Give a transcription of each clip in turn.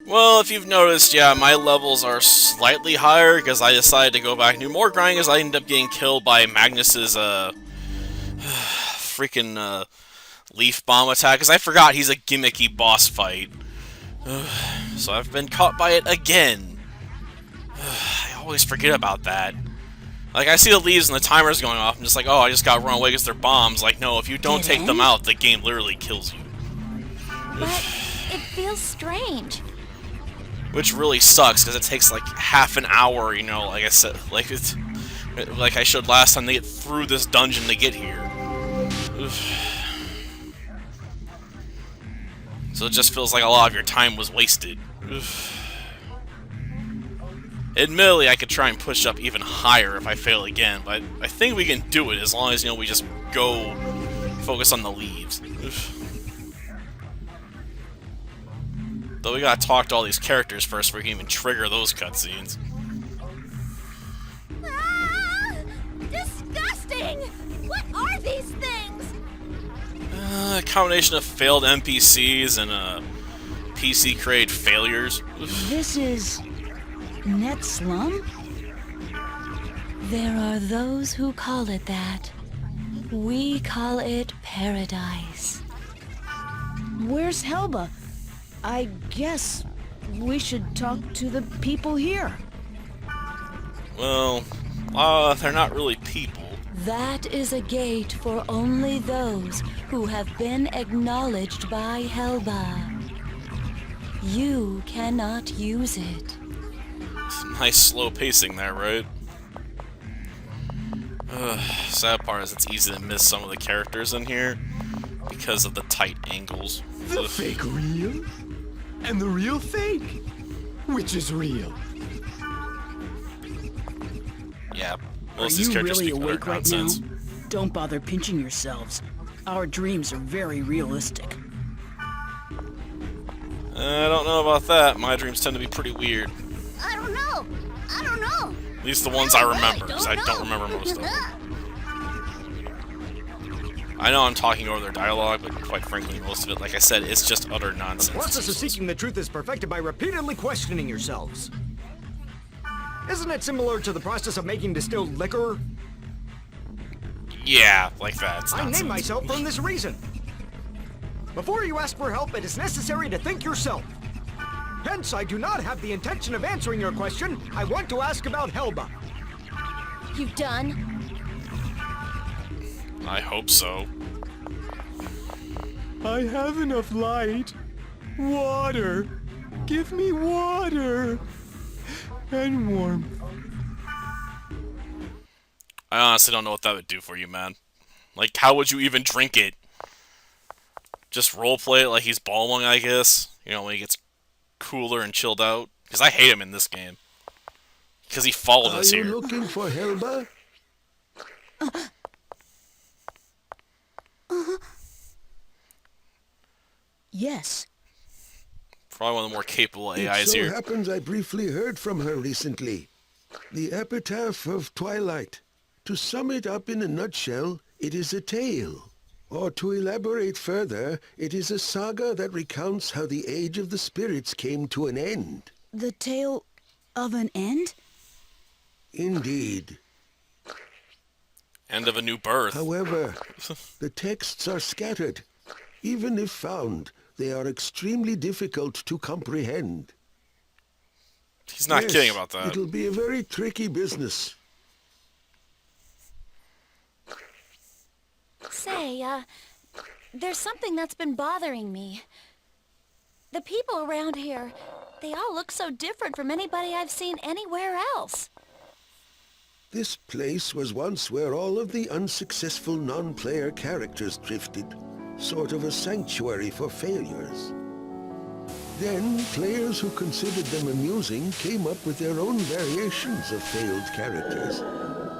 Well, if you've noticed, yeah, my levels are slightly higher because I decided to go back and do more grinding because I ended up getting killed by Magnus's, freaking, leaf bomb attack because I forgot he's a gimmicky boss fight. So I've been caught by it again. I always forget about that. Like, I see the leaves and the timer's going off, I'm just like, oh, I just got run away because they're bombs. Like, no, if you don't take them out, the game literally kills you. But it feels strange. Which really sucks, because it takes like half an hour, you know, like I said, like I showed last time, to get through this dungeon to get here. So it just feels like a lot of your time was wasted. Admittedly, I could try and push up even higher if I fail again, but I think we can do it as long as, you know, we just go focus on the leaves. Though we gotta talk to all these characters first before we can even trigger those cutscenes. Ah, disgusting! What are these things? A combination of failed NPCs and PC-created failures. This is... Net Slum? There are those who call it that. We call it paradise. Where's Helba? I guess we should talk to the people here. Well, they're not really people. That is a gate for only those who have been acknowledged by Helba. You cannot use it. Nice slow pacing there, right? Sad part is it's easy to miss some of the characters in here because of the tight angles. The fake real? And the real fake? Which is real? Yeah, Are most of these you characters really speak awake utter right now? nonsense. Don't bother pinching yourselves. Our dreams are very realistic. I don't know about that. My dreams tend to be pretty weird. I don't know. I don't know. At least the ones I remember, because I don't remember most of them. I know I'm talking over their dialogue, but quite frankly, most of it, like I said, it's just utter nonsense. The process of seeking the truth is perfected by repeatedly questioning yourselves. Isn't it similar to the process of making distilled liquor? Yeah, like that. It's I nonsense. named myself from this reason. Before you ask for help, it is necessary to think yourself. Hence, I do not have the intention of answering your question. I want to ask about Helba. You done? I hope so. I have enough light. Water. Give me water. And warmth. I honestly don't know what that would do for you, man. Like, how would you even drink it? Just roleplay it like he's Balmung, I guess? You know, when he gets cooler and chilled out? Because I hate him in this game. Because he followed us here. Are you looking for Helba? Yes. Probably one of the more capable It AIs so here. happens I briefly heard from her recently. The epitaph of Twilight. To sum it up in a nutshell, it is a tale. Or to elaborate further, it is a saga that recounts how the Age of the Spirits came to an end. The tale of an end? Indeed. End of a new birth. However, the texts are scattered. Even if found, they are extremely difficult to comprehend. He's not Yes, kidding about that. It'll be a very tricky business. Say, there's something that's been bothering me. The people around here, they all look so different from anybody I've seen anywhere else. This place was once where all of the unsuccessful non-player characters drifted. Sort of a sanctuary for failures. Then, players who considered them amusing came up with their own variations of failed characters.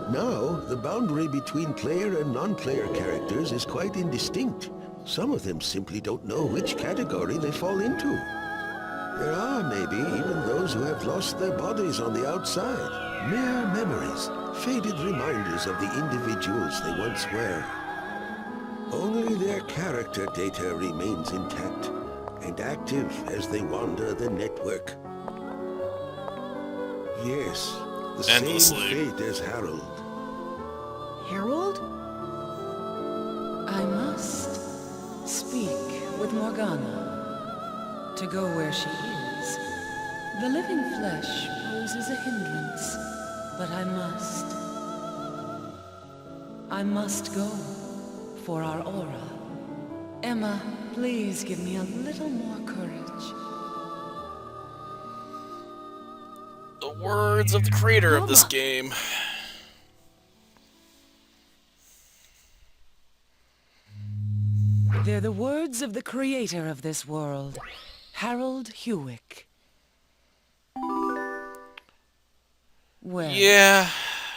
Now, the boundary between player and non-player characters is quite indistinct. Some of them simply don't know which category they fall into. There are maybe even those who have lost their bodies on the outside. Mere memories, faded reminders of the individuals they once were. Only their character data remains intact. and active as they wander the network. Yes, the same Endlessly. fate as Harold. Harold? I must speak with Morgana to go where she is. The living flesh poses a hindrance, but I must go for our aura. Emma, please give me a little more courage. The words of the creator of this game. They're the words of the creator of this world, Harold Hewick. Well, Yeah,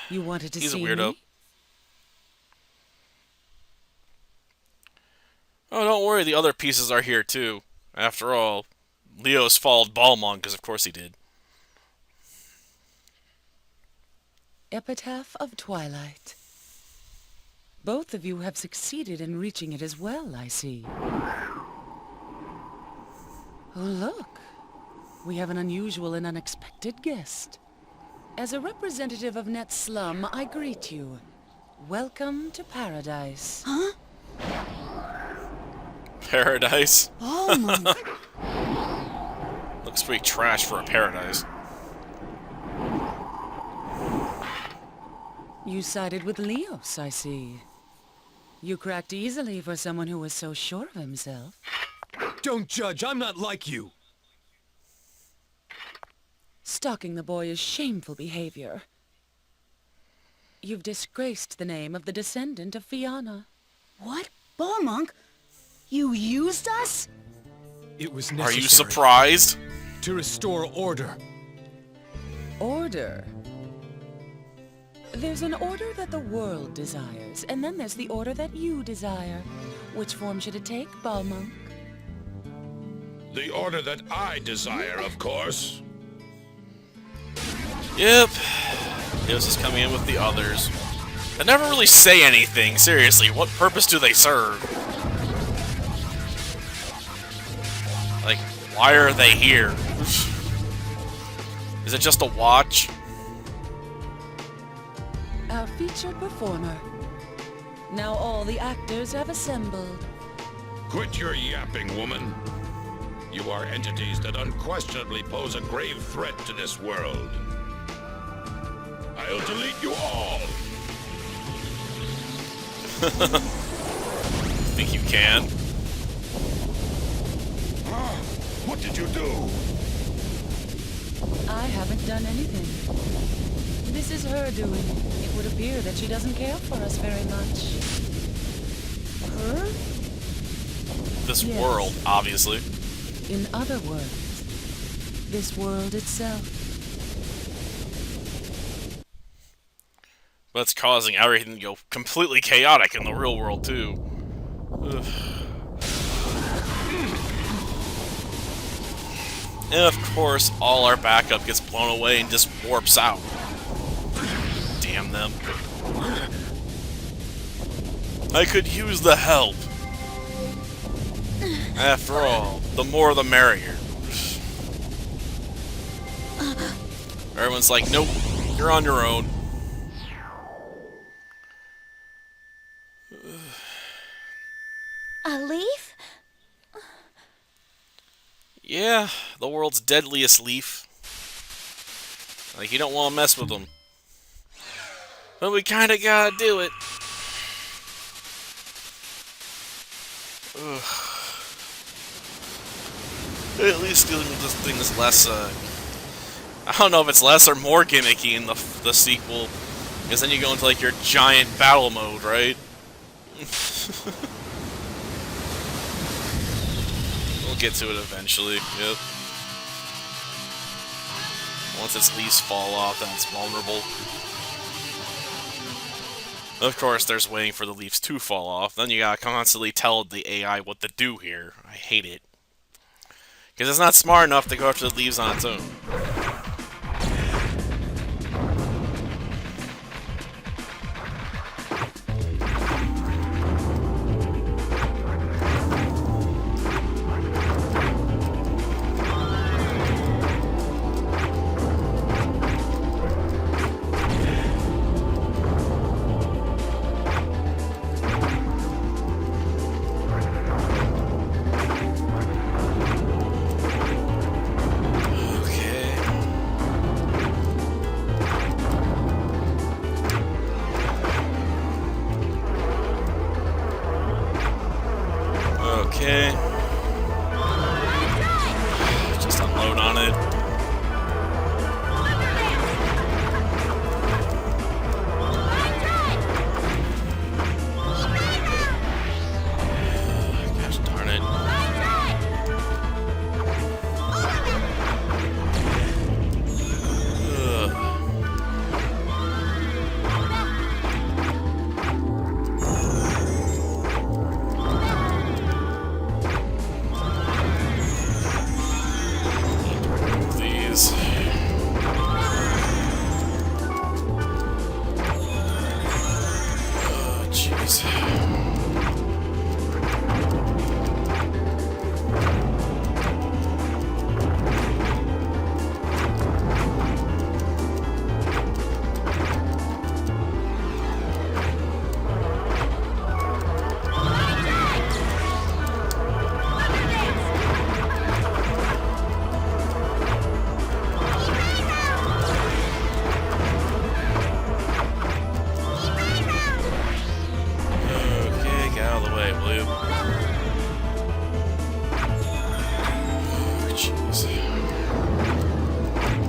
you wanted to he's a see weirdo. me? Oh, don't worry, the other pieces are here too. After all, Leo's followed Balmong, because of course he did. Epitaph of Twilight. Both of you have succeeded in reaching it as well, I see. Oh, look. We have an unusual and unexpected guest. As a representative of Net Slum, I greet you. Welcome to paradise. Huh? Paradise. Balmung. Looks pretty trash for a paradise. You sided with Leos, I see. You cracked easily for someone who was so sure of himself. Don't judge, I'm not like you. Stalking the boy is shameful behavior. You've disgraced the name of the descendant of Fianna. What? Balmung? You used us? It was Are necessary you surprised? to restore order. Order. There's an order that the world desires, and then there's the order that you desire. Which form should it take, Balmung? The order that I desire, of course. Yep. Leo's is coming in with the others. They never really say anything, seriously. What purpose do they serve? Like, why are they here? Is it just a watch? Our featured performer. Now all the actors have assembled. Quit your yapping, woman. You are entities that unquestionably pose a grave threat to this world. I'll delete you all. Think you can? What did you do? I haven't done anything. This is her doing. It would appear that she doesn't care for us very much. Her? This Yes. world, obviously. In other words, this world itself. But it's causing everything to go completely chaotic in the real world, too. Ugh. And of course, all our backup gets blown away and just warps out. Damn them. I could use the help. After all, the more the merrier. Everyone's like, nope, you're on your own. A leaf? Yeah, the world's deadliest leaf. Like, you don't want to mess with them. But we kinda gotta do it. Ugh. At least dealing with this thing is less, I don't know if it's less or more gimmicky in the sequel. Because then you go into, like, your giant battle mode, right? We'll get to it eventually, yep. Once its leaves fall off, then it's vulnerable. Of course, there's waiting for the leaves to fall off. Then you gotta constantly tell the AI what to do here. I hate it. Because it's not smart enough to go after the leaves on its own.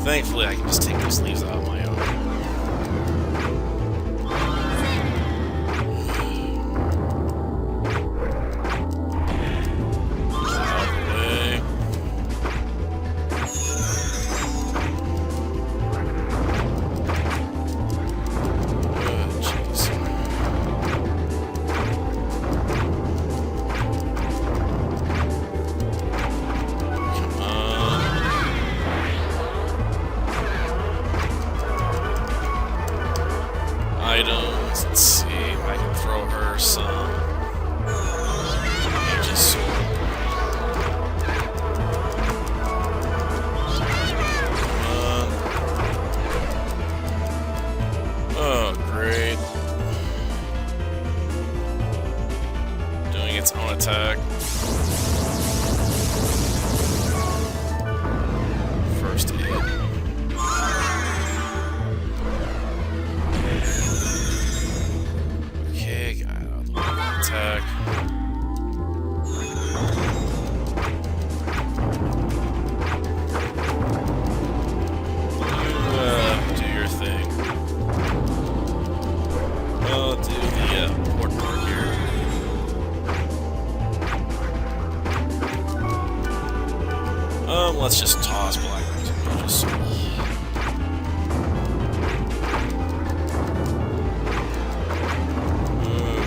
Thankfully, I can just take those leaves out of my own. Out of the way. Oh, jeez. Come on. Items. Let's see. I can throw her some Mage's Sword. Oh, great. Doing its own attack. First aid. Okay, got out of the way. Attack. You, do your thing. I'll do the port mark here. Let's just toss Black Rose and Mage's Soul.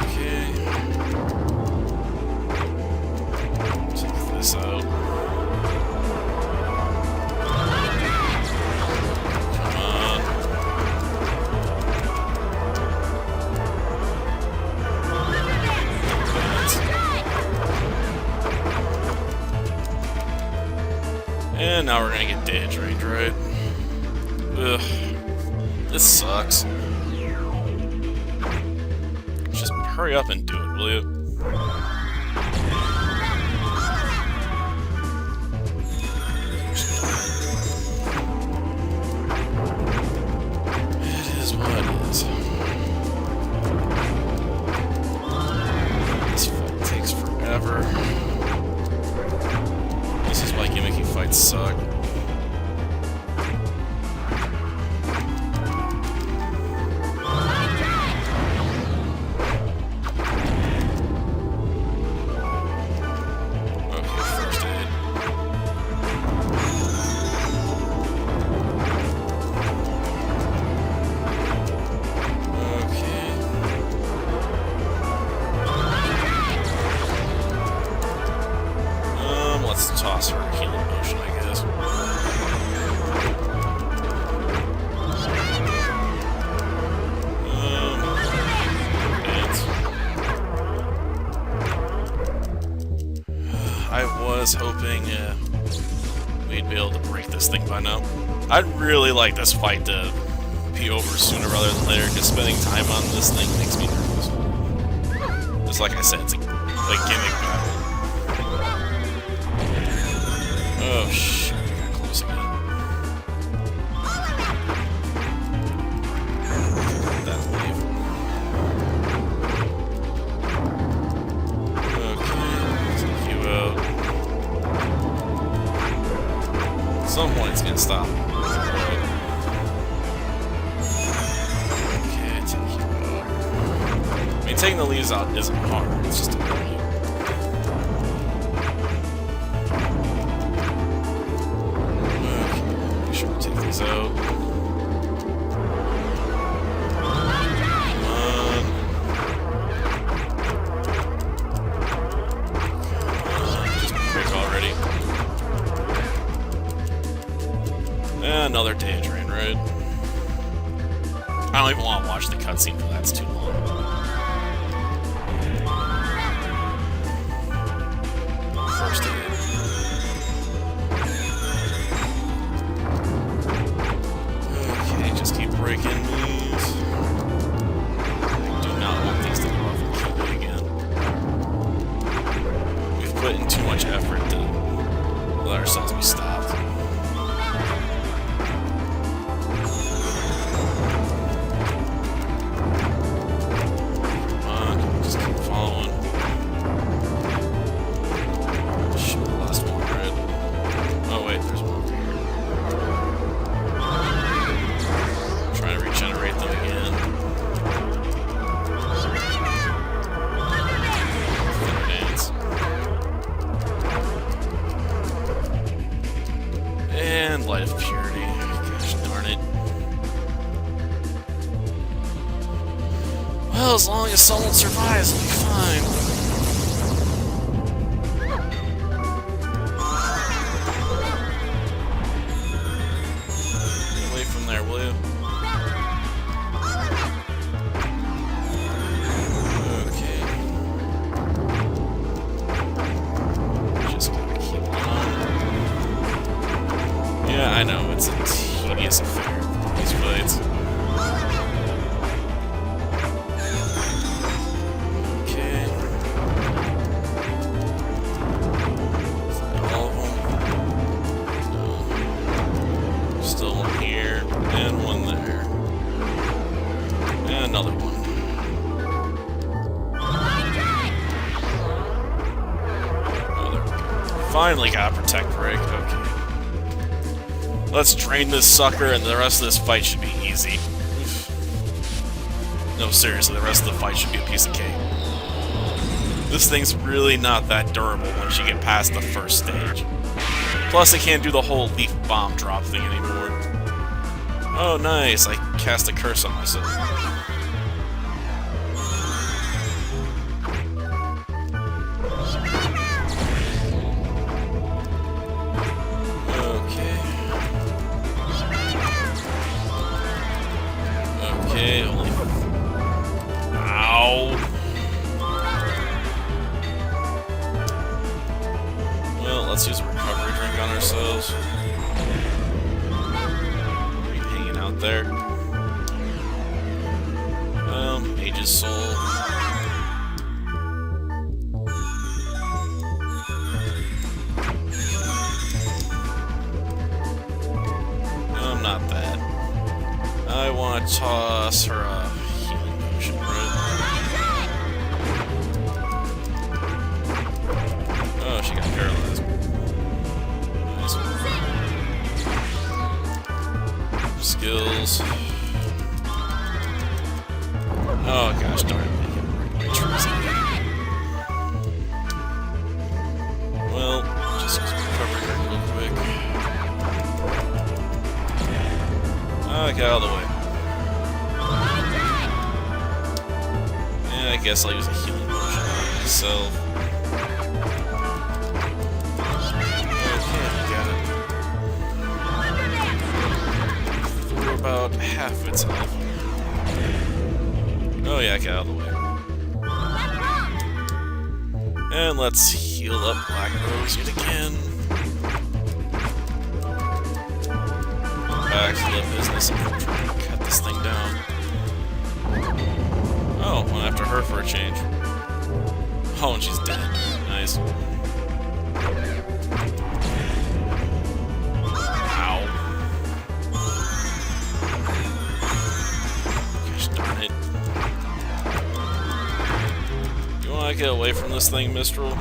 Okay. Take this out. Come on. And now we're gonna get damage range, right? Ugh. This sucks. Just hurry up and do it, will you? It is what it is. This fight takes forever. This is why gimmicky fights suck. Okay, first aid. Okay. Let's toss her a healing potion, I guess. I was hoping we'd be able to break this thing by now. I'd really like this fight to be over sooner rather than later, because spending time on this thing makes me nervous. Just like I said, it's a gimmick battle. Oh, shit, we got close again. That wave. Okay, take you out. At some point it's gonna stop. Okay, take you out. I mean, taking the leaves out isn't hard, it's just a bit. So, just break already. And another day drain, right? I don't even want to watch the cutscene for that, it's too long. First aid. Breaking these. I do not want these to go off and kill me again. We've put in too much effort to let ourselves be stopped. Well, as long as someone survives, we'll be fine. Get away from there, will you? Okay. Just gotta keep going. Yeah, I know, it's a tedious affair, these fights. Another one. Oh, there we go. Finally got a protect break. Okay. Let's drain this sucker, and the rest of this fight should be easy. Oof. No, seriously, the rest of the fight should be a piece of cake. This thing's really not that durable once you get past the first stage. Plus, I can't do the whole leaf bomb drop thing anymore. Oh, nice. I cast a curse on myself. Okay, only... Ow! Well, let's use a recovery drink on ourselves. Are we hanging out there? Mage's Soul. Not that. I want to toss her a healing potion, right? Oh, she got paralyzed. Nice. Skills. Oh gosh, darn it. Well, just use a recovery drink real quick. Get out of the way. Yeah, I guess I'll use a healing potion on myself. Okay, got it. For about half its health. Oh yeah, get out of the way. And let's heal up Black Rose yet again. Back to the business of trying to cut this thing down. Oh, went after her for a change. Oh, and she's dead. Nice. Ow. Gosh darn it. You wanna get away from this thing, Mistral?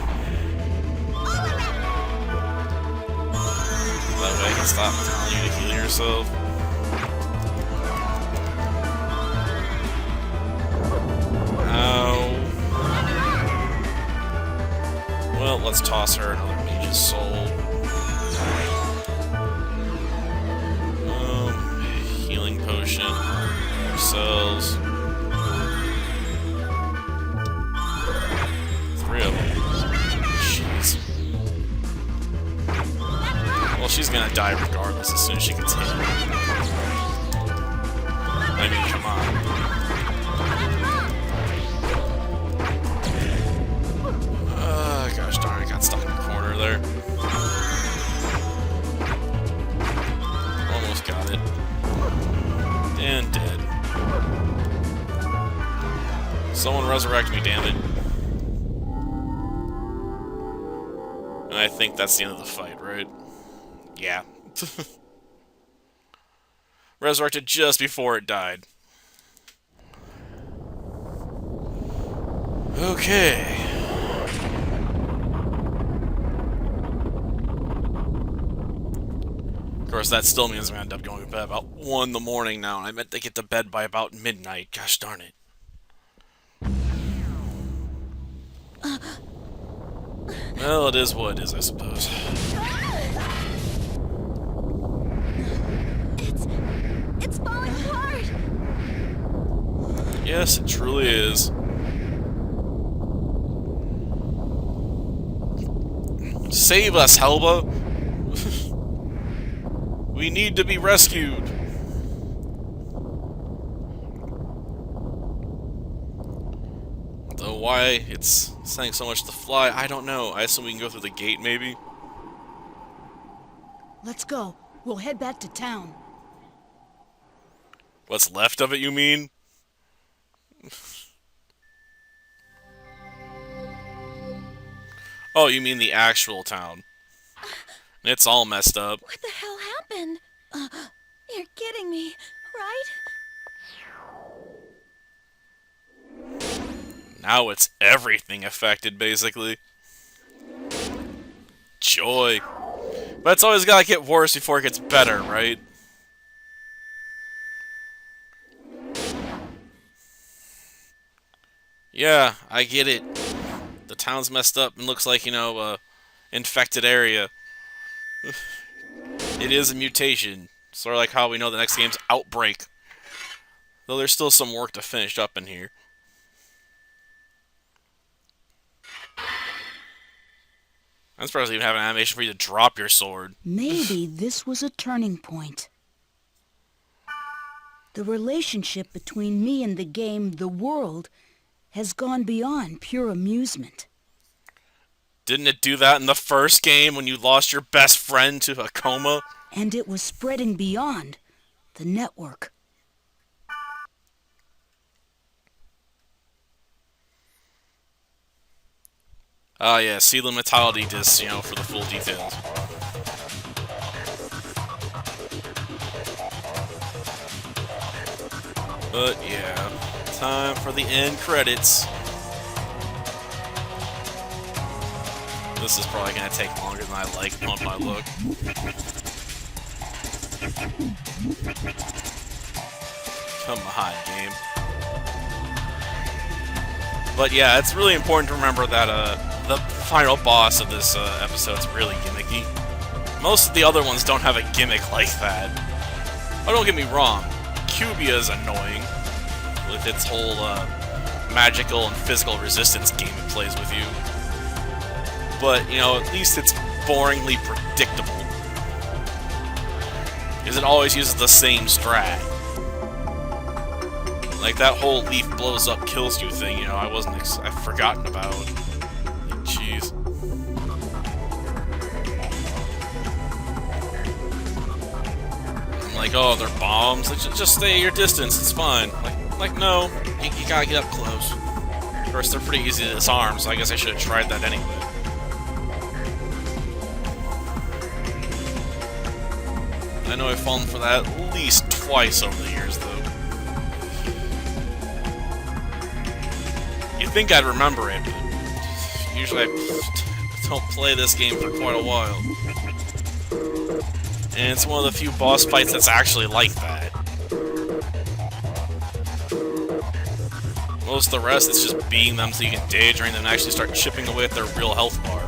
That way I can stop telling you to heal yourself. Ow. Well, let's toss her another Mage's Soul. Healing potion. Ourselves. 3 of them. Jeez. Well, she's gonna die regardless as soon as she gets hit. I mean, come on. Gosh darn, I got stuck in the corner there. Almost got it. And dead. Someone resurrect me, damn it. And I think that's the end of the fight, right? Yeah. Resurrected just before it died. Okay. Of course, that still means I'm gonna end up going to bed about 1 in the morning now, and I meant to get to bed by about midnight. Gosh darn it. Well, it is what it is, I suppose. It's falling apart! Yes, it truly is. Save us, Helba! We need to be rescued! Though why it's saying so much to fly, I don't know. I assume we can go through the gate, maybe? Let's go. We'll head back to town. What's left of it, you mean? Oh, you mean the actual town. It's all messed up. What the hell happened? You're kidding me, right? Now it's everything affected, basically. Joy. But it's always gotta get worse before it gets better, right? Yeah, I get it. The town's messed up and looks like, you know, infected area. It is a mutation. Sort of like how we know the next game's Outbreak. Though there's still some work to finish up in here. I'm surprised they even have an animation for you to drop your sword. Maybe this was a turning point. The relationship between me and the game, the world, has gone beyond pure amusement. Didn't it do that in the first game when you lost your best friend to a coma? And it was spreading beyond the network. Oh yeah, see the Mentality disc, you know, for the full details. But yeah, time for the end credits. This is probably gonna take longer than I like on my look. Come on, game. But yeah, it's really important to remember that the final boss of this episode is really gimmicky. Most of the other ones don't have a gimmick like that. Oh, don't get me wrong, Cubia is annoying with its whole magical and physical resistance game it plays with you. But, you know, at least it's boringly predictable. Because it always uses the same strat. Like, that whole leaf blows up, kills you thing, you know, I've forgotten about. Jeez. I'm like, oh, they're bombs? Like, just stay at your distance, it's fine. Like no, you gotta get up close. Of course, they're pretty easy to disarm, so I guess I should have tried that anyway. I know I've fallen for that at least twice over the years, though. You'd think I'd remember it, but usually I don't play this game for quite a while. And it's one of the few boss fights that's actually like that. Most of the rest, it's just beating them so you can daydream them and actually start chipping away at their real health bar.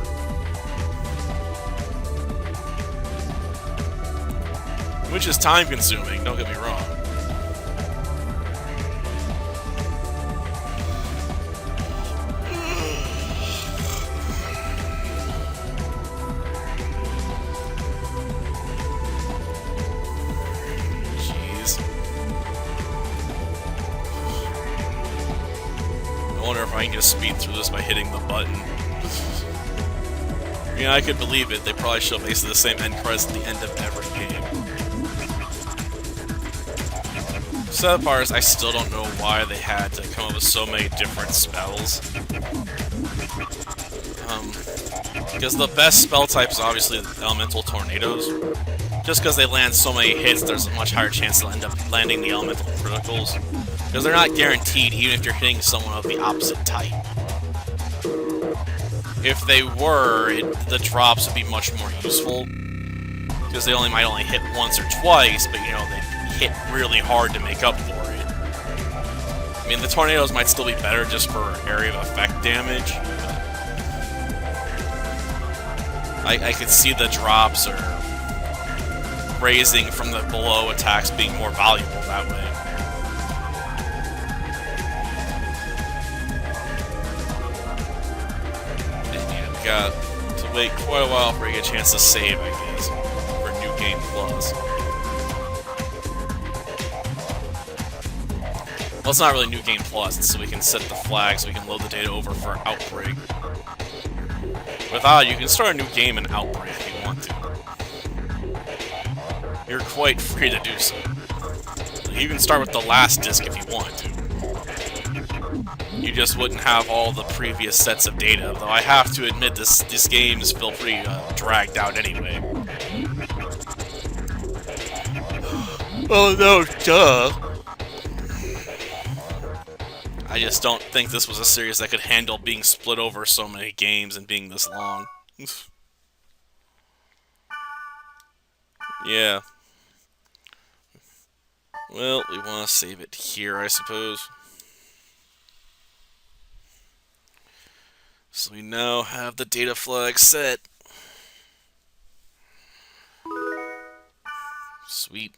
Which is time-consuming, don't get me wrong. Jeez. I wonder if I can just speed through this by hitting the button. Yeah, I could believe it. They probably show basically the same end credits at the end of every game. Sad part is I still don't know why they had to come up with so many different spells. Because the best spell type is obviously elemental tornadoes. Just because they land so many hits, there's a much higher chance they'll end up landing the elemental criticals. Because they're not guaranteed, even if you're hitting someone of the opposite type. If they were, the drops would be much more useful. Because they might only hit once or twice, but you know, they hit really hard to make up for it. I mean, the tornadoes might still be better just for area of effect damage. I could see the drops or raising from the below attacks being more valuable that way. got to wait quite a while for we get a chance to save, I guess, for New Game Plus. Well, it's not really New Game Plus, it's so we can set the flag so we can load the data over for Outbreak. Without, you can start a new game in Outbreak if you want to. You're quite free to do so. You can start with the last disc if you want to. You just wouldn't have all the previous sets of data, though I have to admit this games feel pretty dragged out anyway. Oh no, duh! I just don't think this was a series that could handle being split over so many games and being this long. Yeah. Well, we want to save it here, I suppose. So we now have the data flag set. Sweet.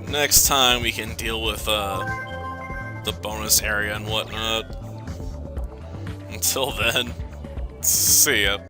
Next time we can deal with the bonus area and whatnot. Until then, see ya.